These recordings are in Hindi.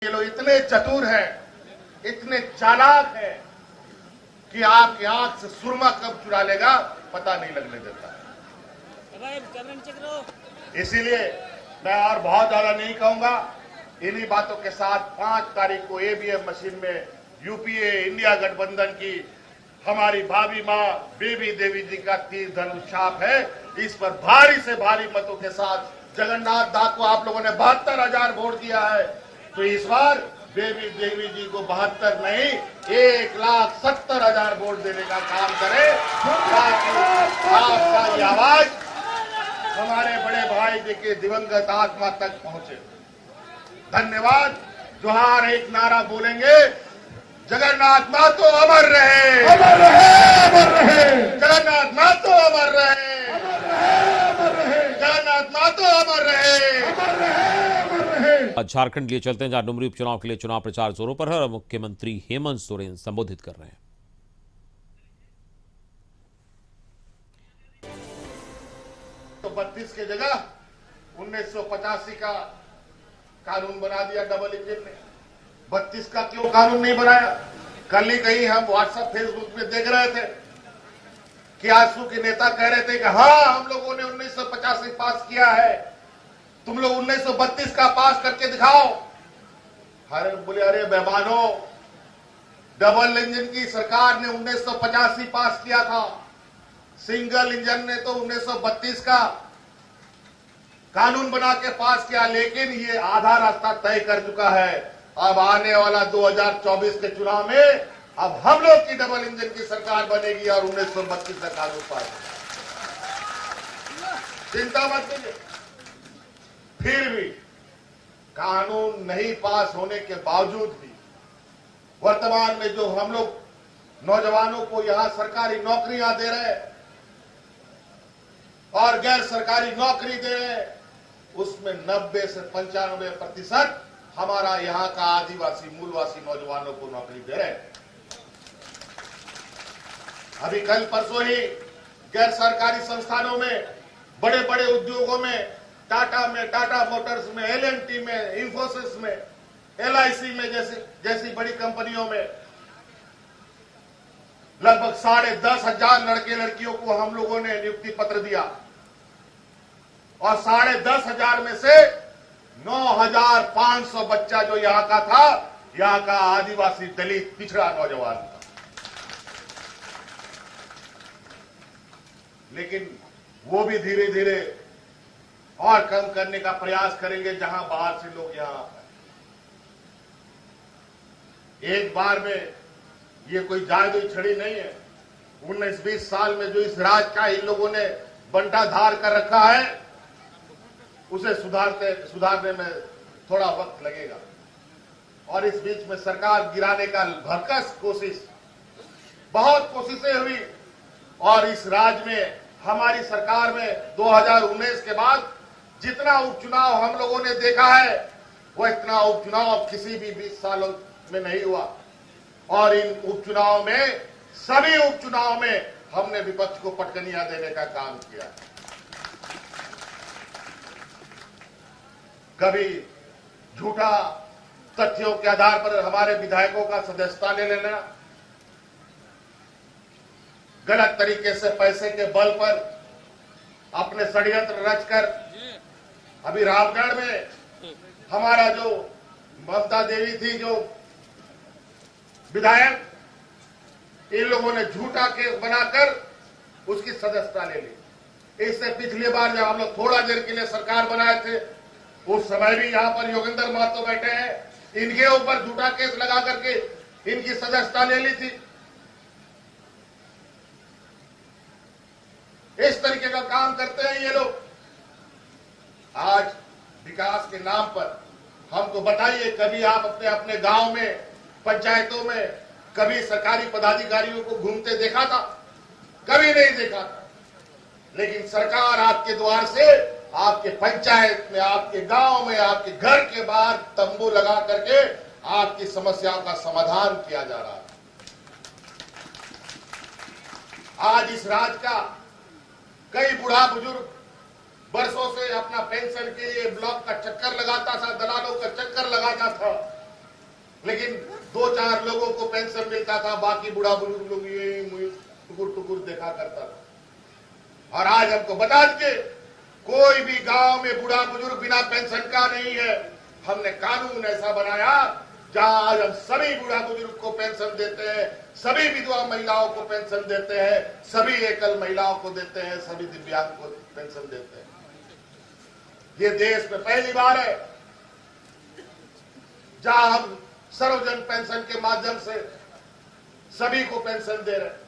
ये लोग इतने चतुर हैं, इतने चालाक हैं कि आपकी आंख से सुरमा कब चुरा लेगा पता नहीं लगने देता। इसीलिए मैं और बहुत ज्यादा नहीं कहूंगा। इन्हीं बातों के साथ 5 तारीख को ईवीएम मशीन में यूपीए इंडिया गठबंधन की हमारी भाभी मां बेबी देवी जी का तीर धनुष छाप है। इस पर भारी से भारी मतों के साथ जगन्नाथ दास को आप लोगों ने 72,000 वोट दिया है, तो इस बार बेबी देवी जी को 72 नहीं 1,70,000 वोट देने का काम करें, ताकि आपका ये आवाज हमारे बड़े भाई जी के दिवंगत आत्मा तक पहुंचे। धन्यवाद। जोहार एक नारा बोलेंगे, जगन्नाथ मातो अमर रहे, अमर रहे, अमर रहे, जगन्नाथ मातो अमर रहे, अमर रहे, अमर रहे, जगन्नाथ मातो अमर रहे, अमर रहे, अमर रहे। आज झारखंड के लिए चलते हैं, जहां डुमरी उपचुनाव के लिए चुनाव प्रचार जोरों पर है और मुख्यमंत्री हेमंत सोरेन संबोधित कर रहे हैं। तो 32 की जगह 1985 का कानून बना दिया डबल इंजन ने। 32 का क्यों कानून नहीं बनाया? कल ही कहीं हम व्हाट्सएप फेसबुक में देख रहे थे कि आजसू के नेता कह रहे थे कि हाँ हम लोगों ने 1985 पास किया है, तुम लोग 1932 का पास करके दिखाओ। अरे बोले अरे बेमानो, डबल इंजन की सरकार ने 1985 पास किया था, सिंगल इंजन ने तो 1932 का कानून बना के पास किया, लेकिन ये आधा रास्ता तय कर चुका है। अब आने वाला 2024 के चुनाव में अब हम लोग की डबल इंजन की सरकार बनेगी और 1932 का कानून पास। चिंता मत कीजिए। फिर भी कानून नहीं पास होने के बावजूद भी वर्तमान में जो हम लोग नौजवानों को यहां सरकारी नौकरियां दे रहे हैं और गैर सरकारी नौकरी दे रहे हैं, उसमें 90 से 95% हमारा यहां का आदिवासी मूलवासी नौजवानों को नौकरी दे रहे हैं। अभी कल परसों ही गैर सरकारी संस्थानों में, बड़े बड़े उद्योगों में, टाटा मोटर्स में, एल&टी में, इंफोसिस में, LIC में जैसी बड़ी कंपनियों में लगभग 10,500 लड़के लड़कियों को हम लोगों ने नियुक्ति पत्र दिया और 10,500 में से 9,500 बच्चा जो यहां का था, यहां का आदिवासी दलित पिछड़ा नौजवान था। लेकिन वो भी धीरे धीरे और कम करने का प्रयास करेंगे जहां बाहर से लोग यहां आ पाए। एक बार में ये कोई जादुई छड़ी नहीं है। 19-20 साल में जो इस राज का इन लोगों ने बंटाधार कर रखा है, उसे सुधारने में थोड़ा वक्त लगेगा। और इस बीच में सरकार गिराने का भरकस कोशिश, बहुत कोशिशें हुई और इस राज्य में हमारी सरकार में 2019 के बाद जितना उपचुनाव हम लोगों ने देखा है, वो इतना उपचुनाव किसी भी 20 सालों में नहीं हुआ। और इन उपचुनाव में, सभी उपचुनाव में हमने विपक्ष को पटकनियां देने का काम किया। कभी झूठा तथ्यों के आधार पर हमारे विधायकों का सदस्यता ले लेना, गलत तरीके से पैसे के बल पर अपने षड्यंत्र रचकर, अभी रामगढ़ में हमारा जो ममता देवी थी जो विधायक, इन लोगों ने झूठा केस बनाकर उसकी सदस्यता ले ली। इससे पिछली बार जब हम लोग थोड़ा देर के लिए सरकार बनाए थे, उस समय भी यहां पर योगेंद्र महतो बैठे हैं, इनके ऊपर झूठा केस लगा करके इनकी सदस्यता ले ली थी। इस तरीके का काम करते हैं ये लोग। आज विकास के नाम पर हमको बताइए, कभी आप अपने अपने गांव में, पंचायतों में कभी सरकारी पदाधिकारियों को घूमते देखा था? कभी नहीं देखा था। लेकिन सरकार आपके द्वार से, आपके पंचायत में, आपके गांव में, आपके घर के बाहर तंबू लगा करके आपकी समस्याओं का समाधान किया जा रहा है। आज इस राज्य का कई बूढ़ा बुजुर्ग वर्षों से अपना पेंशन के लिए ब्लॉक का चक्कर लगाता था, दलालों का चक्कर लगाता था, लेकिन 2-4 लोगों को पेंशन मिलता था, बाकी बूढ़ा बुजुर्ग लोग ये टुकुर टुकुर देखा करता था। और आज हमको बता दीजिए, कोई भी गांव में बूढ़ा बुजुर्ग बिना पेंशन का नहीं है। हमने कानून ऐसा बनाया जहां आज हम सभी बूढ़ा बुजुर्ग को पेंशन देते हैं, सभी विधवा महिलाओं को पेंशन देते हैं, सभी एकल महिलाओं को देते हैं, सभी दिव्यांग को पेंशन देते हैं। ये देश में पहली बार है जहां हम सर्वजन पेंशन के माध्यम से सभी को पेंशन दे रहे हैं।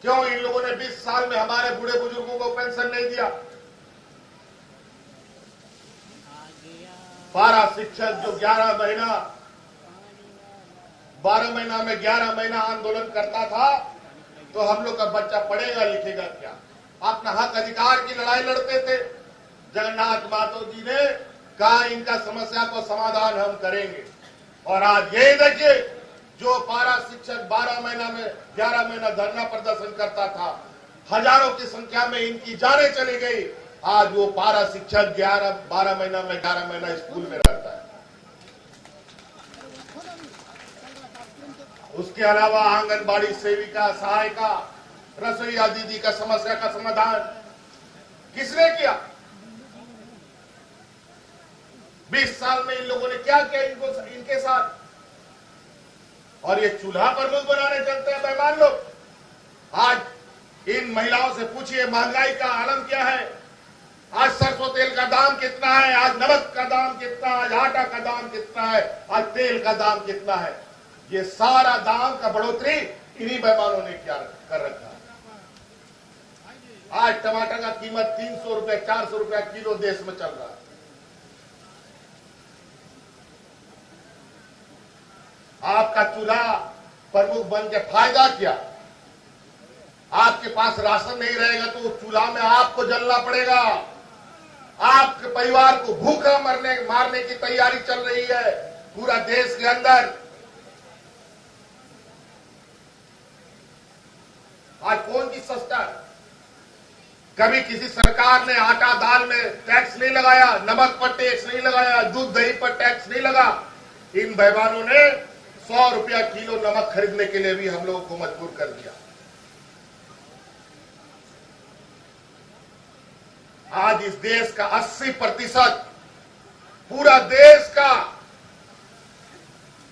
क्यों इन लोगों ने 20 साल में हमारे बूढ़े बुजुर्गों को पेंशन नहीं दिया? पारा शिक्षक जो 12 महीना में 11 महीना आंदोलन करता था, तो हम लोग का बच्चा पढ़ेगा लिखेगा क्या? अपना हक अधिकार की लड़ाई लड़ते थे। जगन्नाथ महतो जी ने कहा इनका समस्या को समाधान हम करेंगे। और आज यही देखिए, जो पारा शिक्षक 11 महीना धरना प्रदर्शन करता था, हजारों की संख्या में इनकी जानें चली गई। आज वो पारा शिक्षक 11 महीना स्कूल में रहता है। उसके अलावा आंगनबाड़ी सेविका, सहायिका, रसोईया दीदी का समस्या का समाधान किसने किया? 20 साल में इन लोगों ने क्या किया इनके साथ? और ये चूल्हा प्रमुख बनाने चलते हैं बेईमान लोग। आज इन महिलाओं से पूछिए महंगाई का आलम क्या है। आज सरसों तेल का दाम कितना है, आज नमक का दाम कितना है, आज आटा का दाम कितना है, आज तेल का दाम कितना है। ये सारा दाम का बढ़ोतरी इन्हीं बेईमानों ने क्या कर रखा है। आज टमाटर का कीमत 300 रुपए 400 रुपया किलो देश में चल रहा है। आपका चूल्हा प्रमुख बन के फायदा क्या? आपके पास राशन नहीं रहेगा तो चूल्हा में आपको जलना पड़ेगा। आपके परिवार को भूखा मारने की तैयारी चल रही है पूरा देश के अंदर। आज कौन चीज सस्ता है? कभी किसी सरकार ने आटा दाल में टैक्स नहीं लगाया, नमक पर टैक्स नहीं लगाया, दूध दही पर टैक्स नहीं लगा। इन बेईमानों ने 100 रुपया किलो नमक खरीदने के लिए भी हम लोगों को मजबूर कर दिया। आज इस देश का 80%, पूरा देश का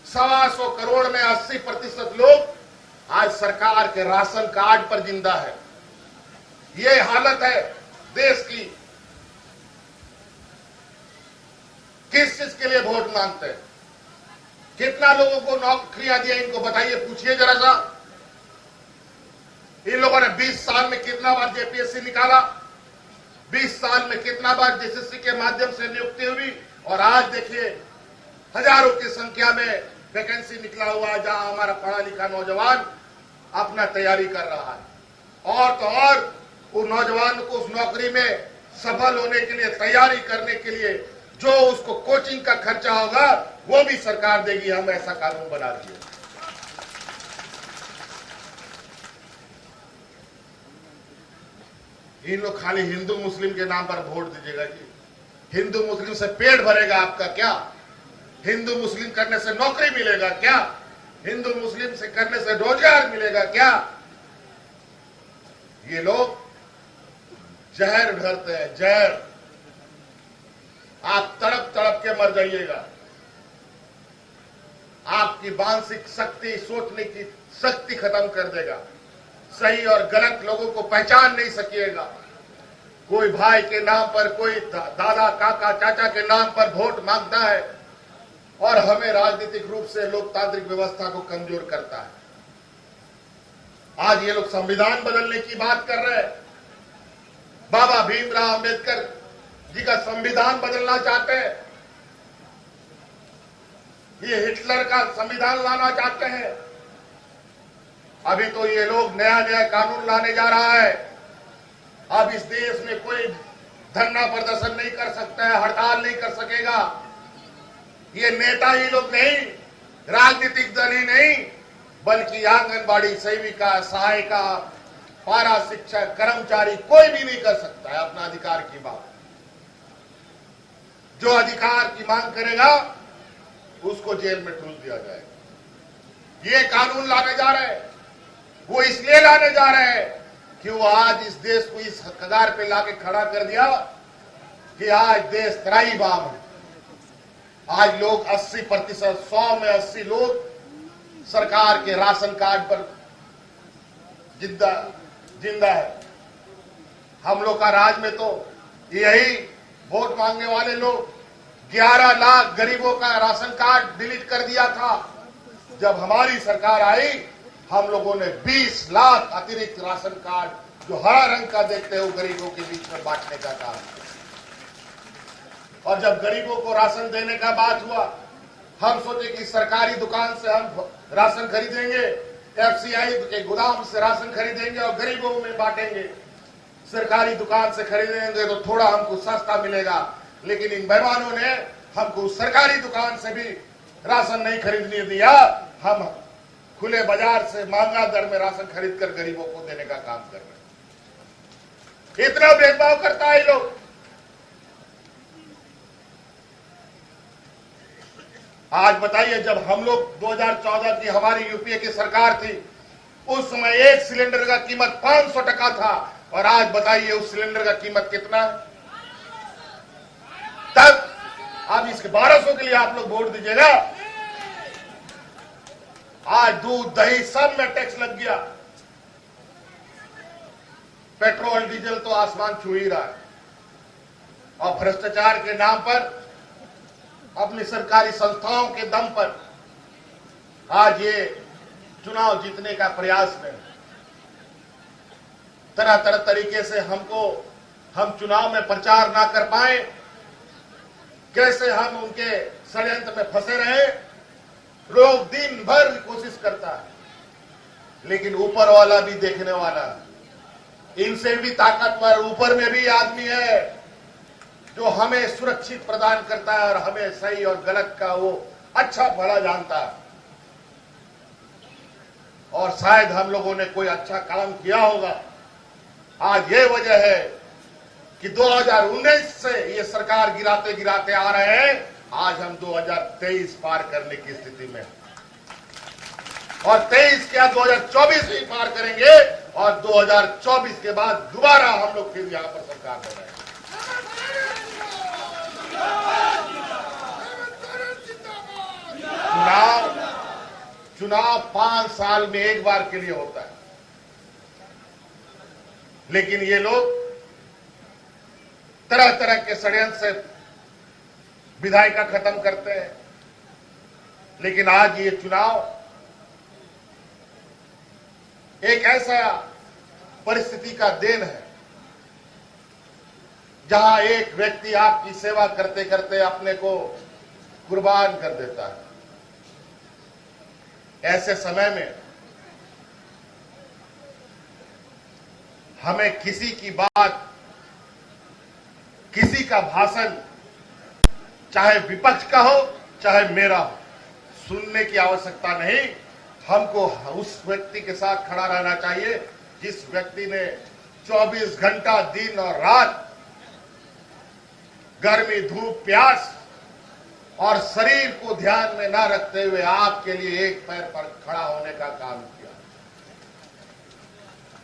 125 करोड़ में 80% लोग आज सरकार के राशन कार्ड पर जिंदा है। ये हालत है देश की। किस चीज के लिए वोट मांगते हैं? कितना लोगों को नौकरियां दिया इनको बताइए, पूछिए जरा सा। इन लोगों ने 20 साल में कितना बार जेपीएससी निकाला, 20 साल में कितना बार जेएसएससी के माध्यम से नियुक्ति हुई। और आज देखिए हजारों की संख्या में वैकेंसी निकला हुआ है जहां हमारा पढ़ा लिखा नौजवान अपना तैयारी कर रहा है। और तो और उस नौजवान को उस नौकरी में सफल होने के लिए, तैयारी करने के लिए जो उसको कोचिंग का खर्चा होगा वो भी सरकार देगी। हम ऐसा कानून बना दिए। इन लोग खाली हिंदू मुस्लिम के नाम पर वोट दीजिएगा जी। हिंदू मुस्लिम से पेट भरेगा आपका क्या? हिंदू मुस्लिम करने से नौकरी मिलेगा क्या? हिंदू मुस्लिम से करने से रोजगार मिलेगा क्या? ये लोग जहर भरते हैं, जहर। आप तड़प तड़प के मर जाइएगा। आपकी मानसिक शक्ति, सोचने की शक्ति खत्म कर देगा। सही और गलत लोगों को पहचान नहीं सकिएगा। कोई भाई के नाम पर, कोई दादा काका चाचा के नाम पर वोट मांगता है और हमें राजनीतिक रूप से लोकतांत्रिक व्यवस्था को कमजोर करता है। आज ये लोग संविधान बदलने की बात कर रहे हैं। बाबा भीमराव अंबेडकर जी का संविधान बदलना चाहते हैं। ये हिटलर का संविधान लाना चाहते हैं। अभी तो ये लोग नया नया कानून लाने जा रहा है। अब इस देश में कोई धरना प्रदर्शन नहीं कर सकता है, हड़ताल नहीं कर सकेगा। ये नेता ही लोग नहीं, राजनीतिक दल ही नहीं, बल्कि आंगनबाड़ी सेविका, सहायिका, पारा शिक्षक, कर्मचारी, कोई भी नहीं कर सकता है अपना अधिकार की बात। जो अधिकार की मांग करेगा उसको जेल में ठूस दिया जाएगा। ये कानून लाने जा रहे हैं, वो इसलिए लाने जा रहे हैं कि वो आज इस देश को इस कगार पे लाके खड़ा कर दिया कि आज देश त्राईमाम है। आज लोग 80%, 100 में 80 लोग सरकार के राशन कार्ड पर जिंदा है। हम लोग का राज में तो यही वोट मांगने वाले लोग 11 लाख गरीबों का राशन कार्ड डिलीट कर दिया था। जब हमारी सरकार आई, हम लोगों ने 20 लाख अतिरिक्त राशन कार्ड जो हरा रंग का देखते हो गरीबों के बीच में बांटने का काम किया। और जब गरीबों को राशन देने का बात हुआ, हम सोचे कि सरकारी दुकान से हम राशन खरीदेंगे, एफसीआई के गोदाम से राशन खरीदेंगे और गरीबों में बांटेंगे। सरकारी दुकान से खरीदेंगे तो थोड़ा हमको सस्ता मिलेगा, लेकिन इन बेईमानों ने हमको सरकारी दुकान से भी राशन नहीं खरीदने दिया। हम खुले बाजार से महंगा दर में राशन खरीद कर गरीबों को देने का काम कर रहे हैं। इतना भेदभाव करता है लोग। आज बताइए, जब हम लोग 2014 की हमारी यूपीए की सरकार थी, उस समय एक सिलेंडर का कीमत 500 टका था, और आज बताइए उस सिलेंडर का कीमत कितना है। तब अब इसके 1200 के लिए आप लोग वोट दीजिएगा। आज दूध दही सब में टैक्स लग गया, पेट्रोल डीजल तो आसमान छू ही रहा है। और भ्रष्टाचार के नाम पर, अपनी सरकारी संस्थाओं के दम पर आज ये चुनाव जीतने का प्रयास में तरह तरह तरीके से हम चुनाव में प्रचार ना कर पाए, कैसे हम उनके षड्यंत्र में फंसे रहे। लोग दिन भर कोशिश करता है, लेकिन ऊपर वाला भी देखने वाला है। इनसे भी ताकतवर ऊपर में भी आदमी है जो हमें सुरक्षित प्रदान करता है और हमें सही और गलत का वो अच्छा भला जानता है। और शायद हम लोगों ने कोई अच्छा काम किया होगा। आज ये वजह है कि 2019 से ये सरकार गिराते गिराते आ रहे हैं। आज हम 2023 पार करने की स्थिति में, और 23 क्या 2024 भी पार करेंगे, और 2024 के बाद दोबारा हम लोग फिर यहां पर सरकार बनाएंगे। चुनाव 5 साल में एक बार के लिए होता है, लेकिन ये लोग तरह तरह के षड्यंत्र से विधायिका खत्म करते हैं। लेकिन आज ये चुनाव एक ऐसा परिस्थिति का देन है जहां एक व्यक्ति आपकी सेवा करते करते अपने को कुर्बान कर देता है। ऐसे समय में हमें किसी की बात, किसी का भाषण, चाहे विपक्ष का हो चाहे मेरा हो, सुनने की आवश्यकता नहीं। हमको उस व्यक्ति के साथ खड़ा रहना चाहिए जिस व्यक्ति ने 24 घंटा दिन और रात गर्मी धूप प्यास और शरीर को ध्यान में न रखते हुए आपके लिए एक पैर पर खड़ा होने का काम किया।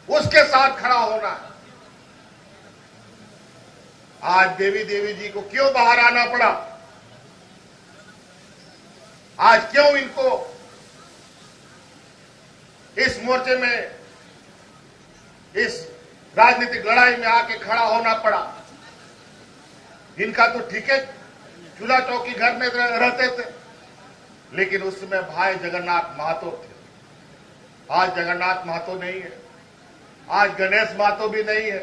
उसके साथ खड़ा होना है। आज देवी जी को क्यों बाहर आना पड़ा? आज क्यों इनको इस मोर्चे में, इस राजनीतिक लड़ाई में आके खड़ा होना पड़ा? इनका तो ठीक है, चूल्हा चौकी घर में रहते थे, लेकिन उसमें भाई जगन्नाथ महतो थे। आज जगन्नाथ महतो नहीं है, आज गणेश महतो भी नहीं है।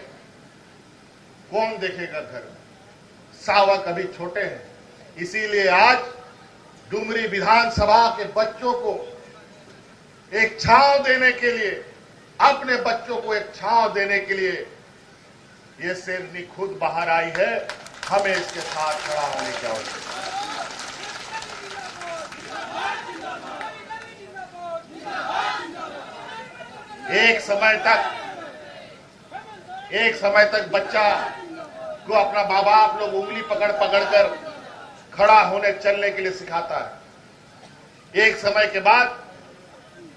कौन देखेगा घर में? सावक अभी छोटे हैं। इसीलिए आज डुमरी विधानसभा के बच्चों को एक छांव देने के लिए, अपने बच्चों को एक छांव देने के लिए ये शेरनी खुद बाहर आई है। हमें इसके साथ खड़ा होने की आवश्यकता है। एक समय तक बच्चा को अपना माँ बाप लोग उंगली पकड़ पकड़ कर खड़ा होने चलने के लिए सिखाता है, एक समय के बाद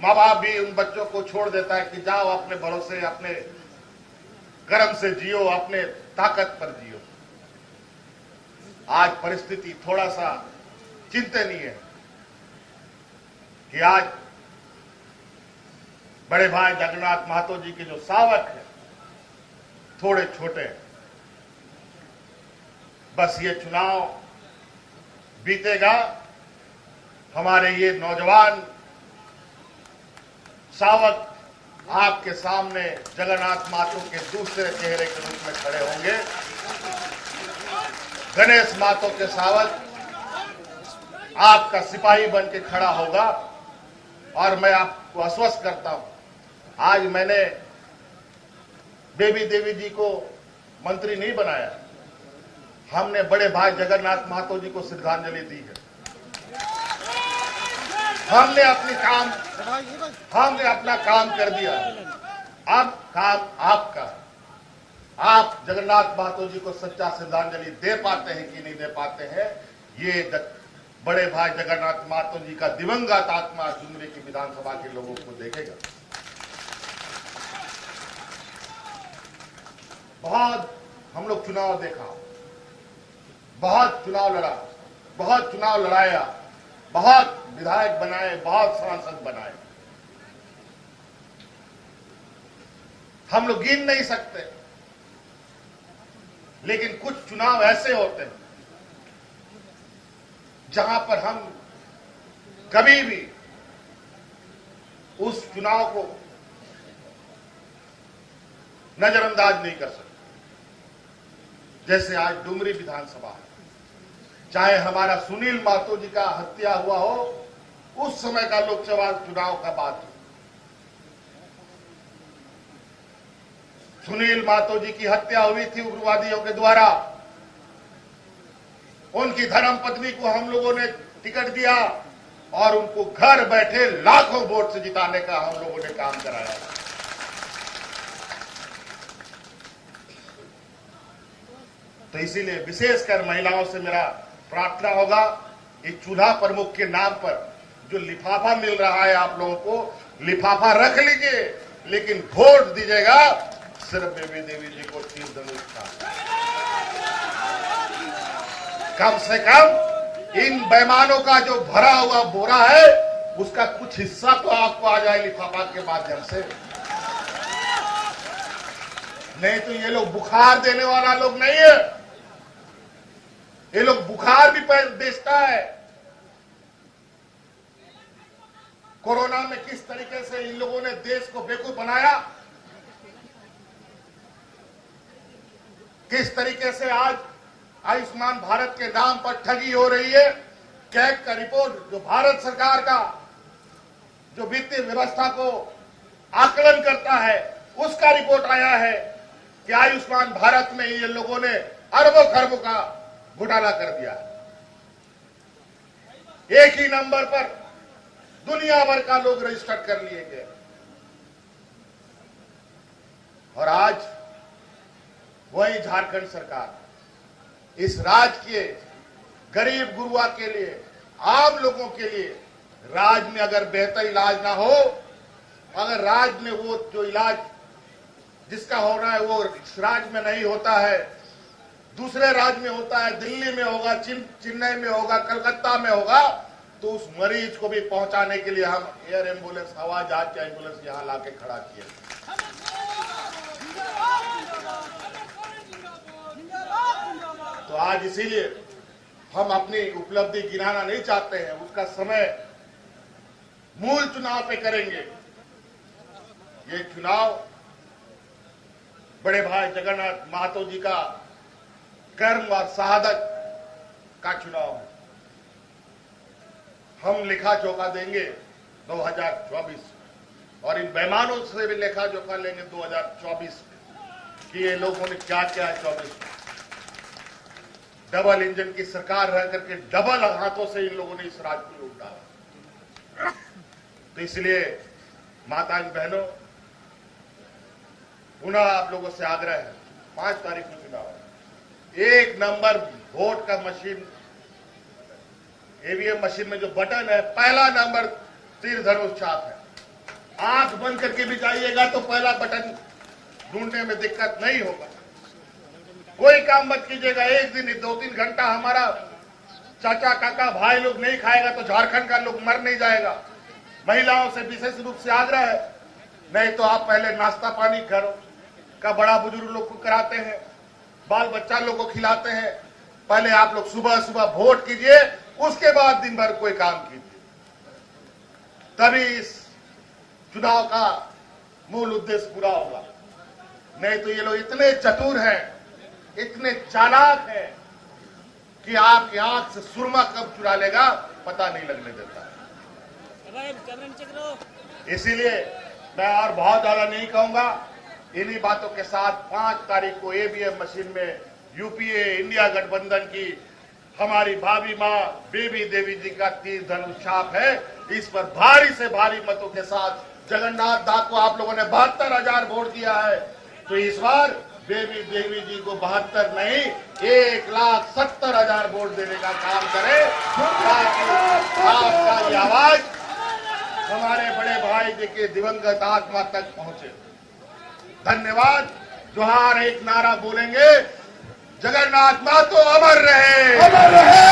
माँ बाप भी उन बच्चों को छोड़ देता है कि जाओ अपने भरोसे, अपने कर्म से जियो, अपने ताकत पर जियो। आज परिस्थिति थोड़ा सा चिंतनीय है कि आज बड़े भाई जगन्नाथ महतो जी के जो सावक हैं थोड़े छोटे हैं। बस ये चुनाव बीतेगा, हमारे ये नौजवान सावक आपके सामने जगन्नाथ महतो के दूसरे चेहरे के रूप में खड़े होंगे। गणेश महतो के सावक आपका सिपाही बन के खड़ा होगा। और मैं आपको आश्वस्त करता हूं, आज मैंने बेबी देवी जी को मंत्री नहीं बनाया, हमने बड़े भाई जगन्नाथ महतो जी को श्रद्धांजलि दी है। हमने अपना काम कर दिया। अब काम आपका। आप जगन्नाथ महतो जी को सच्चा श्रद्धांजलि दे पाते हैं कि नहीं दे पाते हैं, ये बड़े भाई जगन्नाथ महतो जी का दिवंगत आत्मा डुमरी की विधानसभा के लोगों को देखेगा। बहुत हम लोग चुनाव देखा, बहुत चुनाव लड़ा, बहुत चुनाव लड़ाया, बहुत विधायक बनाए, बहुत सांसद बनाए। हम लोग गिन नहीं सकते, लेकिन कुछ चुनाव ऐसे होते हैं जहां पर हम कभी भी उस चुनाव को नजरअंदाज नहीं कर सकते। जैसे आज डुमरी विधानसभा है, चाहे हमारा सुनील महतो जी का हत्या हुआ हो, उस समय का लोकसभा चुनाव का बात हो। सुनील महतो जी की हत्या हुई थी उग्रवादियों के द्वारा। उनकी धर्म पत्नी को हम लोगों ने टिकट दिया और उनको घर बैठे लाखों वोट से जिताने का हम लोगों ने काम कराया। तो इसीलिए विशेषकर महिलाओं से मेरा प्रार्थना होगा, इस चूल्हा प्रमुख के नाम पर जो लिफाफा मिल रहा है आप लोगों को, लिफाफा रख लीजिए, लेकिन वोट दीजिएगा सिर्फ बेबी देवी जी को तीर धनुष का। कम से कम इन बेईमानों का जो भरा हुआ बोरा है उसका कुछ हिस्सा तो आपको आ जाए लिफाफा के माध्यम से। नहीं तो ये लोग बुखार देने वाला लोग नहीं है, ये लोग बुखार भी बेचता है। कोरोना में किस तरीके से इन लोगों ने देश को बेवकूफ बनाया, किस तरीके से आज आयुष्मान भारत के नाम पर ठगी हो रही है। कैग का रिपोर्ट, जो भारत सरकार का जो वित्तीय व्यवस्था को आकलन करता है, उसका रिपोर्ट आया है कि आयुष्मान भारत में ये लोगों ने अरबों खरबों का घोटाला कर दिया। एक ही नंबर पर दुनिया भर का लोग रजिस्टर कर लिए गए। और आज वही झारखंड सरकार इस राज्य के गरीब गुरुआ के लिए, आम लोगों के लिए, राज्य में अगर बेहतर इलाज ना हो, अगर राज्य में वो जो इलाज जिसका होना है वो इस राज्य में नहीं होता है, दूसरे राज्य में होता है, दिल्ली में होगा, चेन्नई में होगा, कलकत्ता में होगा, तो उस मरीज को भी पहुंचाने के लिए हम एयर एम्बुलेंस, हवाई जहाज के एम्बुलेंस यहां लाके खड़ा किए। तो आज इसीलिए हम अपनी उपलब्धि गिनाना नहीं चाहते हैं, उसका समय मूल चुनाव पे करेंगे। ये चुनाव बड़े भाई जगन्नाथ महतो जी का कर्म और शहादत का चुनाव है। हम लेखा जोखा देंगे 2024 और इन बेईमानों से भी लेखा जोखा लेंगे 2024 कि ये लोगों ने क्या क्या है 24 में। डबल इंजन की सरकार रह करके डबल हाथों से इन लोगों ने इस राज्य को लूट डाला। तो इसलिए माता बहनों, पुनः आप लोगों से आग्रह है, 5 तारीख को चुनाव है, 1 नंबर वोट का मशीन ईवीएम मशीन में जो बटन है, पहला नंबर तीर धनुष छाप है। आंख बंद करके भी जाइएगा तो पहला बटन ढूंढने में दिक्कत नहीं होगा। कोई काम मत कीजिएगा, एक दिन 2-3 घंटा हमारा चाचा काका भाई लोग नहीं खाएगा तो झारखंड का लोग मर नहीं जाएगा। महिलाओं से विशेष रूप से आग्रह है, नहीं तो आप पहले नाश्ता पानी घरों का बड़ा बुजुर्ग लोग को कराते हैं, बाल बच्चा लोग को खिलाते हैं। पहले आप लोग सुबह सुबह वोट कीजिए, उसके बाद दिन भर कोई काम कीजिए, तभी इस चुनाव का मूल उद्देश्य पूरा होगा। नहीं तो ये लोग इतने चतुर हैं, इतने चालाक हैं कि आपकी आंख से सुरमा कब चुरा लेगा पता नहीं लगने देता। इसीलिए मैं और बहुत ज्यादा नहीं कहूंगा। इन्हीं बातों के साथ 5 तारीख को ईवीएम मशीन में यूपीए इंडिया गठबंधन की हमारी भाभी मां बेबी देवी जी का तीर धनुष छाप है। इस पर भारी से भारी मतों के साथ जगन्नाथ दास को आप लोगों ने 72,000 वोट दिया है, तो इस बार बेबी देवी जी को 72 नहीं 1,70,000 वोट देने का काम करें, ताकि आपका ये आवाज हमारे बड़े भाई जी के दिवंगत आत्मा तक पहुंचे। धन्यवाद। जोहार एक नारा बोलेंगे, जगन्नाथ मातो अमर रहे, अमर रहे।